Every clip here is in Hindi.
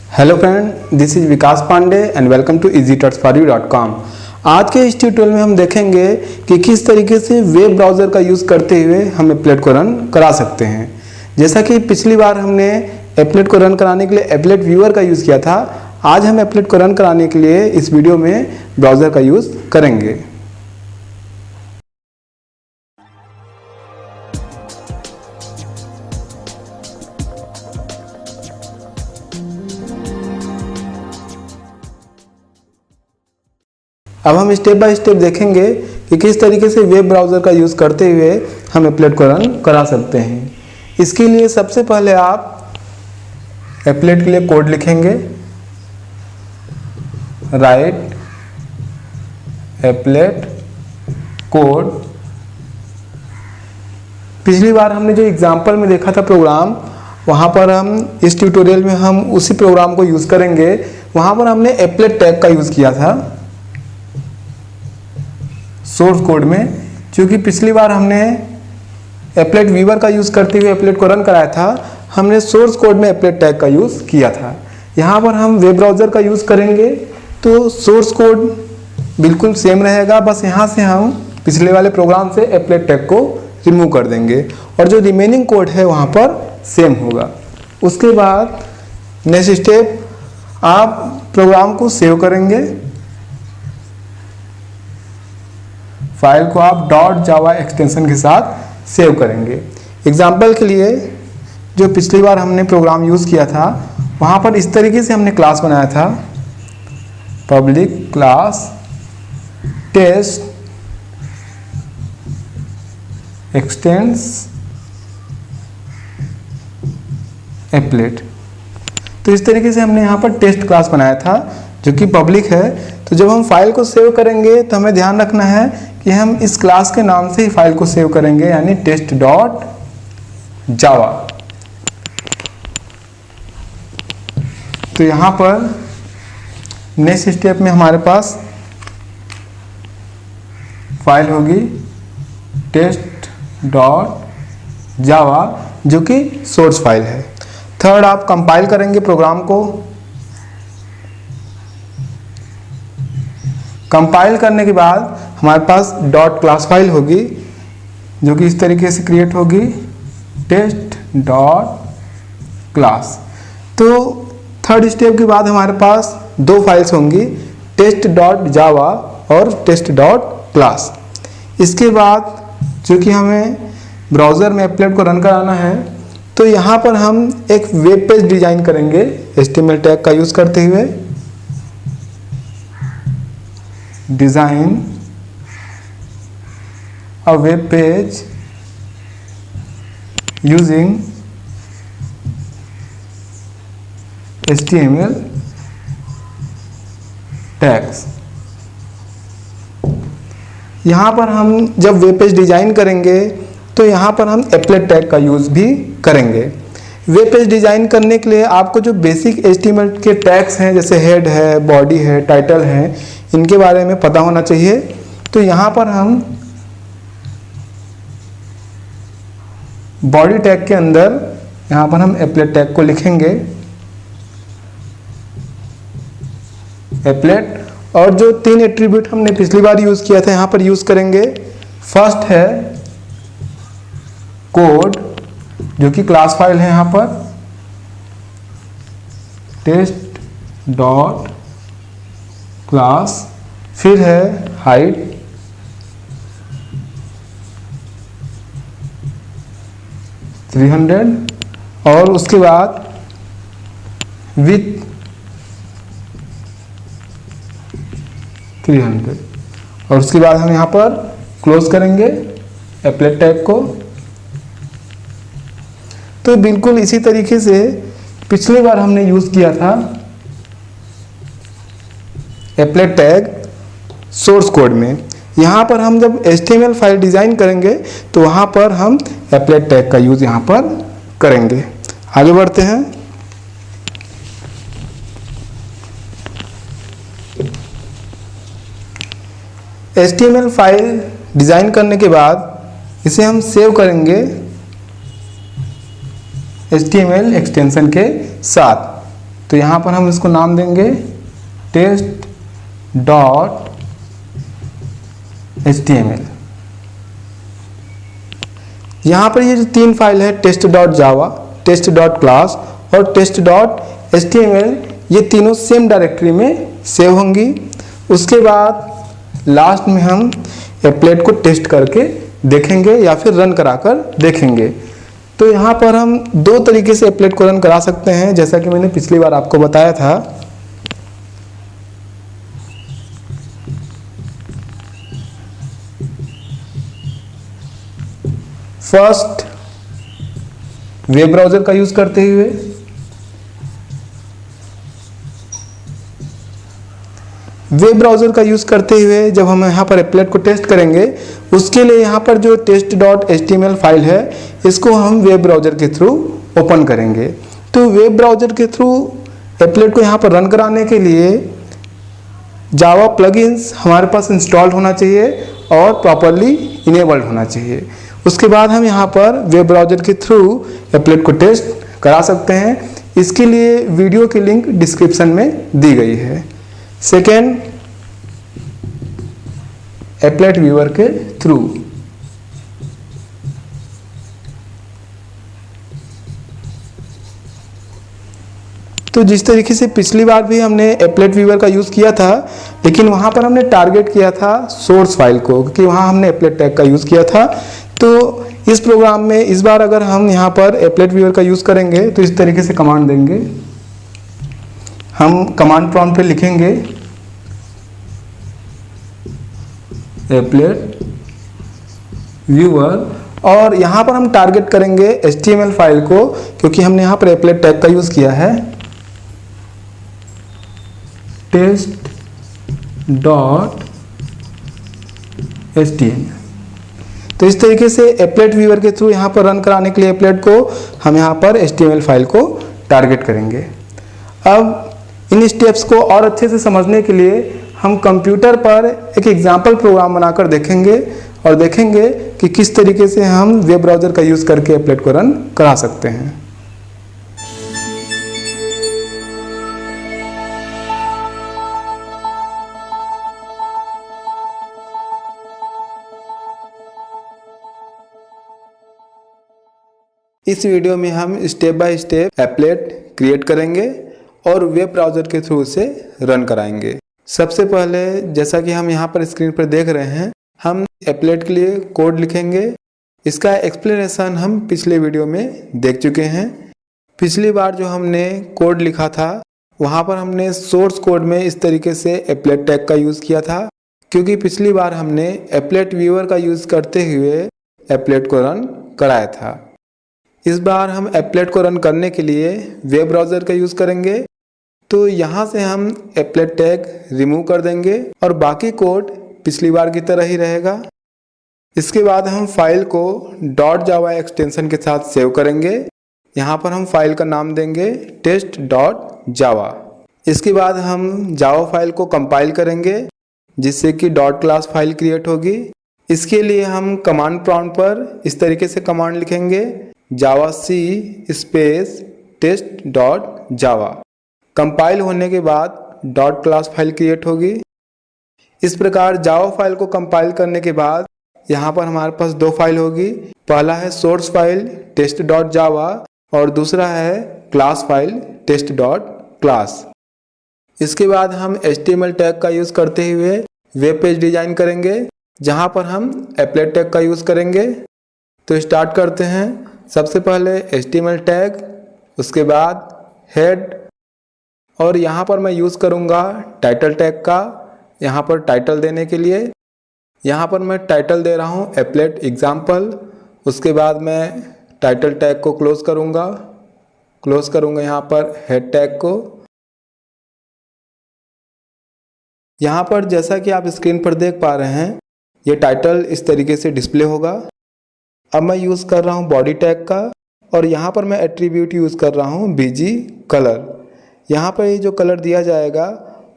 Hello friend, this is Vikas Pandey and welcome to easytutsforyou.com। आज के इस ट्यूटोरियल में हम देखेंगे कि किस तरीके से वेब ब्राउज़र का यूज़ करते हुए हम एप्लेट को रन करा सकते हैं। जैसा कि पिछली बार हमने एप्लेट को रन कराने के लिए एप्लेट व्यूअर का यूज़ किया था, आज हम एप्लेट को रन कराने के लिए इस वीडियो में ब्राउज़र का यूज़ करेंगे। अब हम स्टेप बाय स्टेप देखेंगे कि किस तरीके से वेब ब्राउज़र का यूज़ करते हुए हम एप्लेट को रन करा सकते हैं। इसके लिए सबसे पहले आप एप्लेट के लिए कोड लिखेंगे, राइट एप्लेट कोड। पिछली बार हमने जो एग्जांपल में देखा था प्रोग्राम, वहाँ पर हम इस ट्यूटोरियल में हम उसी प्रोग्राम को यूज़ करेंगे। वहाँ पर हमने एप्लेट टैग का यूज़ किया था सोर्स कोड में, क्योंकि पिछली बार हमने एप्लेट व्यूअर का यूज़ करते हुए एप्लेट को रन कराया था, हमने सोर्स कोड में एप्लेट टैग का यूज़ किया था। यहाँ पर हम वेब ब्राउज़र का यूज़ करेंगे तो सोर्स कोड बिल्कुल सेम रहेगा, बस यहाँ से हम पिछले वाले प्रोग्राम से एप्लेट टैग को रिमूव कर देंगे और जो रिमेनिंग कोड है वहाँ पर सेम होगा। उसके बाद नेक्स्ट स्टेप, आप प्रोग्राम को सेव करेंगे। फाइल को आप .java एक्सटेंशन के साथ सेव करेंगे। एग्जाम्पल के लिए जो पिछली बार हमने प्रोग्राम यूज़ किया था, वहाँ पर इस तरीके से हमने क्लास बनाया था, public class test extends applet. तो इस तरीके से हमने यहाँ पर टेस्ट क्लास बनाया था जो कि पब्लिक है। तो जब हम फाइल को सेव करेंगे तो हमें ध्यान रखना है कि हम इस क्लास के नाम से ही फाइल को सेव करेंगे, यानी test.java। तो यहाँ पर नेक्स्ट स्टेप में हमारे पास फाइल होगी test.java जो कि सोर्स फाइल है। थर्ड, आप कंपाइल करेंगे प्रोग्राम को। कंपाइल करने के बाद हमारे पास डॉट क्लास फाइल होगी जो कि इस तरीके से क्रिएट होगी, test.class। तो थर्ड स्टेप के बाद हमारे पास दो फाइल्स होंगी, test.java और test.class। इसके बाद चूँकि हमें ब्राउज़र में एप्लेट को रन कराना है, तो यहाँ पर हम एक वेब पेज डिज़ाइन करेंगे HTML टैग का यूज़ करते हुए। Design a web page using HTML tags। यहाँ पर हम जब वेब पेज डिज़ाइन करेंगे तो यहाँ पर हम एप्लेट टैग का यूज़ भी करेंगे। वेब पेज डिज़ाइन करने के लिए आपको जो बेसिक HTML के टैग्स हैं, जैसे हेड है, बॉडी है, टाइटल है, इनके बारे में पता होना चाहिए। तो यहाँ पर हम बॉडी टैग के अंदर यहाँ पर हम एप्लेट टैग को लिखेंगे, एप्लेट। और जो तीन एट्रीब्यूट हमने पिछली बार यूज़ किया था यहाँ पर यूज़ करेंगे। फर्स्ट है कोड जो कि क्लास फाइल है यहाँ पर, test.class। फिर है हाइट, और उसके बाद विथ 300, और उसके बाद हम यहाँ पर क्लोज करेंगे एप्लेट टैग को। तो बिल्कुल इसी तरीके से पिछली बार हमने यूज़ किया था एप्लेट टैग सोर्स कोड में। यहाँ पर हम जब HTML फाइल डिज़ाइन करेंगे तो वहाँ पर हम एप्लेट टैग का यूज़ यहाँ पर करेंगे। आगे बढ़ते हैं। HTML फाइल डिज़ाइन करने के बाद इसे हम सेव करेंगे HTML एक्सटेंशन के साथ। तो यहाँ पर हम इसको नाम देंगे टेस्ट डॉट HTML। यहाँ पर ये जो 3 फाइल है test dot Java, test dot class और टेस्ट डॉट HTML, ये तीनों सेम डायरेक्टरी में सेव होंगी। उसके बाद लास्ट में हम एप्लेट को टेस्ट करके देखेंगे या फिर रन कराकर देखेंगे। तो यहाँ पर हम 2 तरीके से एप्लेट को रन करा सकते हैं, जैसा कि मैंने पिछली बार आपको बताया था। फर्स्ट, वेब ब्राउज़र का यूज़ करते हुए। वेब ब्राउज़र का यूज़ करते हुए जब हम यहाँ पर एप्लेट को टेस्ट करेंगे, उसके लिए यहाँ पर जो test.html फाइल है, इसको हम वेब ब्राउज़र के थ्रू ओपन करेंगे। तो वेब ब्राउज़र के थ्रू एप्लेट को यहाँ पर रन कराने के लिए जावा प्लगइन्स हमारे पास इंस्टॉल्ड होना चाहिए और प्रॉपरली इनेबल्ड होना चाहिए। उसके बाद हम यहाँ पर वेब ब्राउज़र के थ्रू एप्लेट को टेस्ट करा सकते हैं। इसके लिए वीडियो की लिंक डिस्क्रिप्शन में दी गई है। सेकेंड, एप्लेट व्यूअर के थ्रू। तो जिस तरीके से पिछली बार भी हमने एप्लेट व्यूअर का यूज़ किया था, लेकिन वहाँ पर हमने टारगेट किया था सोर्स फाइल को, क्योंकि वहाँ हमने एप्लेट टैग का यूज़ किया था। तो इस प्रोग्राम में इस बार अगर हम यहाँ पर एप्लेट व्यूअर का यूज़ करेंगे तो इस तरीके से कमांड देंगे। हम कमांड प्रॉम्प्ट पे लिखेंगे एप्लेट व्यूअर और यहाँ पर हम टारगेट करेंगे HTML फाइल को, क्योंकि हमने यहाँ पर एप्लेट टैग का यूज़ किया है। test.html। तो इस तरीके से एप्लेट व्यूअर के थ्रू यहाँ पर रन कराने के लिए एप्लेट को हम यहाँ पर HTML फाइल को टारगेट करेंगे। अब इन स्टेप्स को और अच्छे से समझने के लिए हम कंप्यूटर पर एक एग्जाम्पल प्रोग्राम बनाकर देखेंगे और देखेंगे कि किस तरीके से हम वेब ब्राउज़र का यूज़ करके एप्लेट को रन करा सकते हैं। इस वीडियो में हम step by step applet create करेंगे और वेब ब्राउज़र के थ्रू उसे रन कराएंगे। सबसे पहले, जैसा कि हम यहाँ पर स्क्रीन पर देख रहे हैं, हम एप्लेट के लिए कोड लिखेंगे। इसका एक्सप्लेनेशन हम पिछले वीडियो में देख चुके हैं। पिछली बार जो हमने कोड लिखा था, वहाँ पर हमने सोर्स कोड में इस तरीके से एप्लेट टैग का यूज़ किया था, क्योंकि पिछली बार हमने एप्लेट व्यूअर का यूज़ करते हुए एप्लेट को रन कराया था। इस बार हम एप्लेट को रन करने के लिए वेब ब्राउज़र का यूज़ करेंगे। तो यहाँ से हम एप्लेट टैग रिमूव कर देंगे और बाकी कोड पिछली बार की तरह ही रहेगा। इसके बाद हम फाइल को .java एक्सटेंशन के साथ सेव करेंगे। यहाँ पर हम फाइल का नाम देंगे test.java। इसके बाद हम जावा फाइल को कंपाइल करेंगे, जिससे कि .class फाइल क्रिएट होगी। इसके लिए हम कमांड प्रॉम्प्ट पर इस तरीके से कमांड लिखेंगे javac स्पेस test.java। कंपाइल होने के बाद .class फाइल क्रिएट होगी। इस प्रकार जावा फाइल को कंपाइल करने के बाद यहाँ पर हमारे पास 2 फाइल होगी। पहला है सोर्स फाइल test.java और दूसरा है क्लास फाइल test.class। इसके बाद हम HTML टैग का यूज़ करते हुए वेब पेज डिज़ाइन करेंगे, जहाँ पर हम एप्लेट टैग का यूज़ करेंगे। तो स्टार्ट करते हैं। सबसे पहले HTML टैग, उसके बाद हेड, और यहाँ पर मैं यूज़ करूँगा टाइटल टैग का। यहाँ पर टाइटल देने के लिए यहाँ पर मैं टाइटल दे रहा हूँ एप्लेट एग्जाम्पल। उसके बाद मैं टाइटल टैग को क्लोज करूँगा यहाँ पर हेड टैग को। यहाँ पर जैसा कि आप स्क्रीन पर देख पा रहे हैं, ये टाइटल इस तरीके से डिस्प्ले होगा। अब मैं यूज़ कर रहा हूँ बॉडी टैग का और यहाँ पर मैं एट्रीब्यूट यूज़ कर रहा हूँ BG कलर। यहाँ पर ये जो कलर दिया जाएगा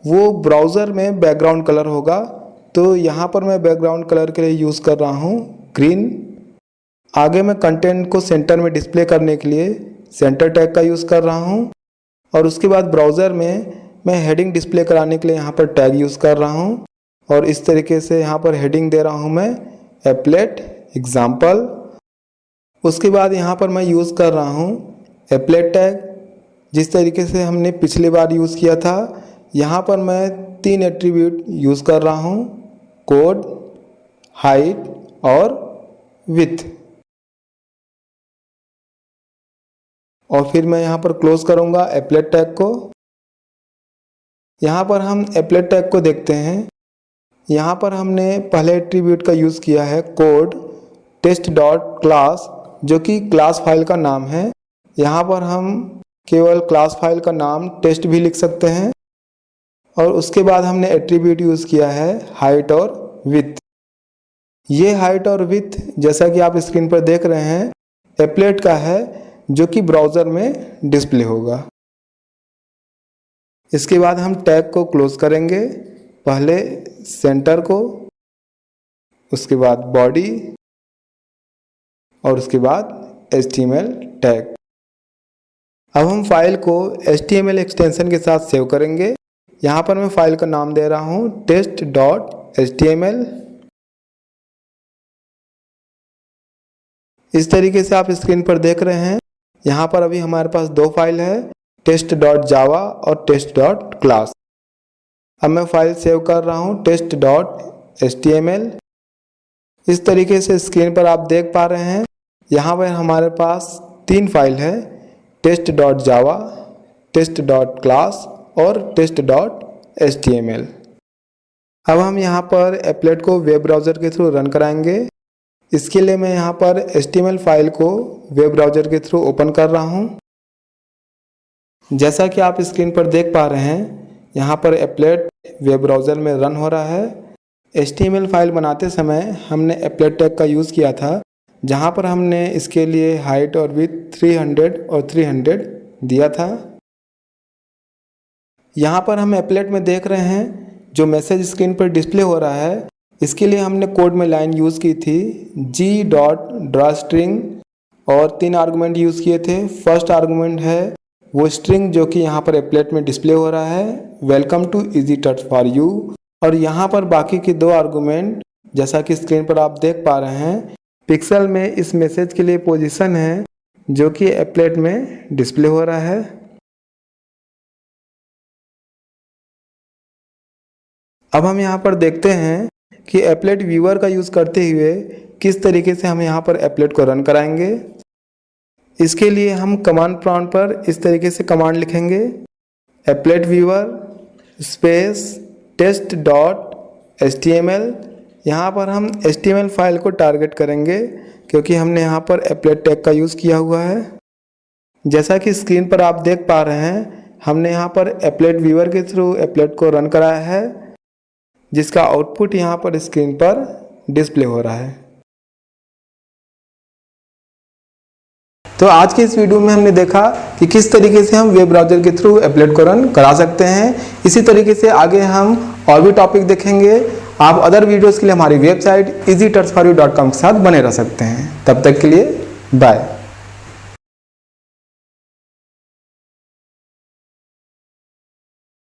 वो ब्राउज़र में बैकग्राउंड कलर होगा। तो यहाँ पर मैं बैकग्राउंड कलर के लिए यूज़ कर रहा हूँ ग्रीन। आगे मैं कंटेंट को सेंटर में डिस्प्ले करने के लिए सेंटर टैग का यूज़ कर रहा हूँ और उसके बाद ब्राउज़र में मैं हेडिंग डिस्प्ले कराने के लिए यहाँ पर टैग यूज़ कर रहा हूँ और इस तरीके से यहाँ पर हेडिंग दे रहा हूँ मैं एप्लेट एग्जाम्पल। उसके बाद यहाँ पर मैं यूज़ कर रहा हूँ एप्लेट टैग, जिस तरीके से हमने पिछली बार यूज़ किया था। यहाँ पर मैं 3 एट्रीब्यूट यूज़ कर रहा हूँ, कोड, हाइट और विथ। और फिर मैं यहाँ पर क्लोज करूँगा एप्लेट टैग को। यहाँ पर हम एप्लेट टैग को देखते हैं। यहाँ पर हमने पहले एट्रीब्यूट का यूज़ किया है कोड टेस्ट डॉट क्लास, जो कि क्लास फाइल का नाम है। यहाँ पर हम केवल क्लास फाइल का नाम टेस्ट भी लिख सकते हैं। और उसके बाद हमने एट्रीब्यूट यूज़ किया है हाइट और विथ। ये हाइट और विथ जैसा कि आप स्क्रीन पर देख रहे हैं एप्लेट का है, जो कि ब्राउज़र में डिस्प्ले होगा। इसके बाद हम टैग को क्लोज करेंगे, पहले सेंटर को, उसके बाद बॉडी और उसके बाद HTML टैग। अब हम फाइल को HTML एक्सटेंशन के साथ सेव करेंगे। यहाँ पर मैं फाइल का नाम दे रहा हूँ test.html। इस तरीके से आप स्क्रीन पर देख रहे हैं। यहाँ पर अभी हमारे पास 2 फाइल है, test.java और test.class। अब मैं फाइल सेव कर रहा हूँ test.html। इस तरीके से स्क्रीन पर आप देख पा रहे हैं यहाँ पर हमारे पास 3 फाइल है, test.java, test.class और test.html। अब हम यहाँ पर एप्लेट को वेब ब्राउज़र के थ्रू रन कराएंगे। इसके लिए मैं यहाँ पर HTML फाइल को वेब ब्राउज़र के थ्रू ओपन कर रहा हूँ। जैसा कि आप स्क्रीन पर देख पा रहे हैं यहाँ पर एप्लेट वेब ब्राउज़र में रन हो रहा है। HTML फाइल बनाते समय हमने एप्लेट टैग का यूज़ किया था, जहाँ पर हमने इसके लिए हाइट और विड्थ 300 और 300 दिया था। यहाँ पर हम एप्लेट में देख रहे हैं जो मैसेज स्क्रीन पर डिस्प्ले हो रहा है, इसके लिए हमने कोड में लाइन यूज़ की थी g.drawString और 3 आर्गुमेंट यूज़ किए थे। फर्स्ट आर्गुमेंट है वो स्ट्रिंग जो कि यहाँ पर एप्लेट में डिस्प्ले हो रहा है, welcome to easy tuts for you. और यहाँ पर बाकी के 2 आर्गुमेंट जैसा कि स्क्रीन पर आप देख पा रहे हैं पिक्सल में इस मैसेज के लिए पोजीशन है जो कि एप्लेट में डिस्प्ले हो रहा है। अब हम यहाँ पर देखते हैं कि एप्लेट व्यूअर का यूज़ करते हुए किस तरीके से हम यहाँ पर एप्लेट को रन कराएंगे। इसके लिए हम कमांड प्रॉम्प्ट पर इस तरीके से कमांड लिखेंगे, एप्लेट व्यूअर स्पेस test.html। यहाँ पर हम HTML फाइल को टारगेट करेंगे क्योंकि हमने यहाँ पर एप्लेट टैग का यूज़ किया हुआ है। जैसा कि स्क्रीन पर आप देख पा रहे हैं हमने यहाँ पर एप्लेट व्यूअर के थ्रू एप्लेट को रन कराया है, जिसका आउटपुट यहाँ पर स्क्रीन पर डिस्प्ले हो रहा है। तो आज के इस वीडियो में हमने देखा कि किस तरीके से हम वेब ब्राउज़र के थ्रू एप्लेट को रन करा सकते हैं। इसी तरीके से आगे हम और भी टॉपिक देखेंगे। आप अदर वीडियोस के लिए हमारी वेबसाइट easytouchforyou.com के साथ बने रह सकते हैं। तब तक के लिए बाय।